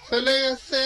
চলে গেছে।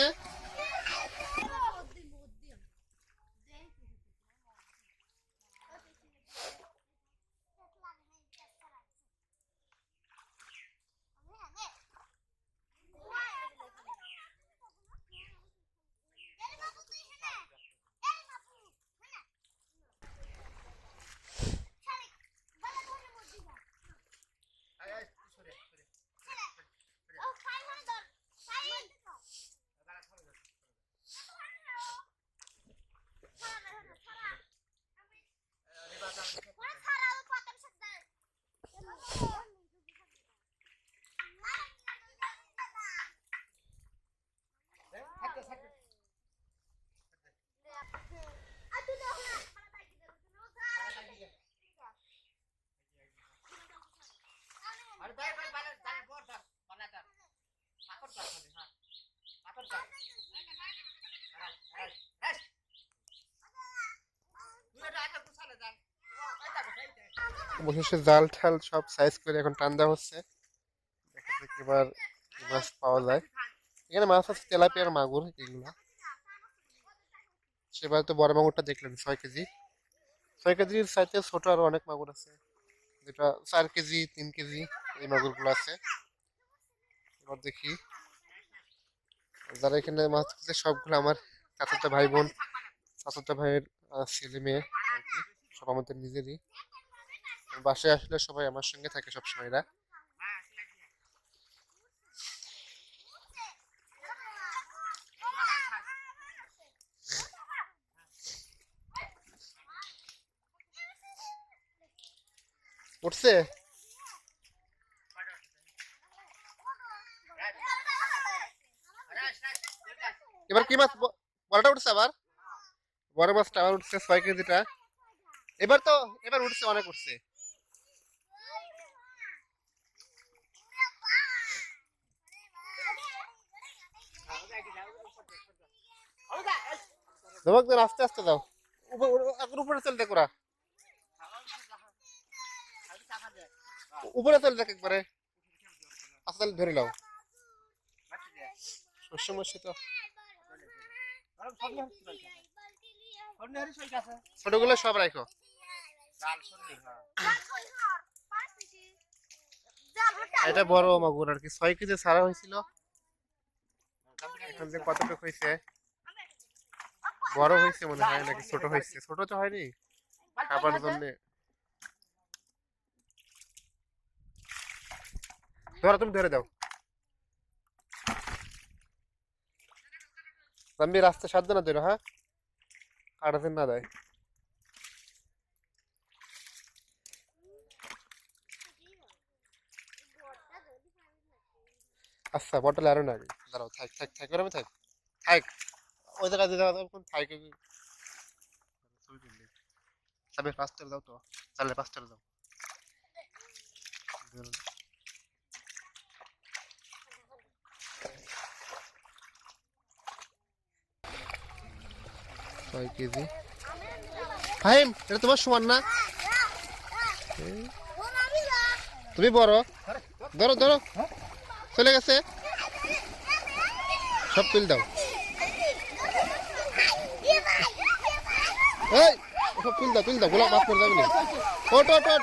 অবশেষে জাল ঠাল সব সাইজ করে এখন টান দেওয়া হচ্ছে। দেখা যাক এবার কি মাছ পাওয়া যায়। এখানে মাছ আছে তেলাপিয়ার মাগুর এগুলা। সেবার তো বড় মাগুরটা দেখলেন 6 কেজি। 6 কেজির চাইতে ছোট আরো অনেক মাগুর আছে, যেটা 4 কেজি 3 কেজি এই মাগুর গুলো আছে। এবার দেখি যারা এখানে মাছ ধরছে সবগুলো আমার চাচাতো ভাই বোন, চাচাতো ভাইয়ের ছেলে মেয়ে আর কি, সব আমাদের নিজেরই। বাসায় আসলে সবাই আমার সঙ্গে থাকে সবসময় এরা। উঠছে এবার কি মাছ? বড়টা উঠছে আবার, বড় মাছটা আবার উঠছে 6 কেজিটা। এবার উঠছে, অনেক উঠছে। ধমক দেন, আস্তে আস্তে দাও, উপরে চল দেখ, ওরা উপরে চল দেখ একবারে, আস্তে ধরে নাও। সমস্যা তো ছোটগুলো সব রাখো। এটা বড় মাগুর আর কি, 6 কেজি ছাড়া হয়েছিল। এখন যে কতটুকু হয়েছে, বড় হয়েছে মনে হয় নাকি ছোট হয়েছে? ছোট তো হয়নি, খাবার জন্য। ধরো, তুমি ধরে দাও। আমি রাস্তা সাবধানে ধরো, হ্যাঁ, কাটাতে না দেয়। আচ্ছা, বটল আরো না, দাঁড়াও, থাক থাক থাক, ওরমে থাক থাক, ওই জায়গায় যে জায়গা থাক। তবে পাঁচটার দাও তো, চালে পাঁচটার দাও। 6 কেজি। ফাহিম, এটা তোমার সমান না, তুমি বড়। ধরো ধরো, চলে গেছে, সব তুল দাও। এই সব তুল দাও, তুল দাও, গোলাপ মাছ পড়ে যাবে না। ওট ওট ওট।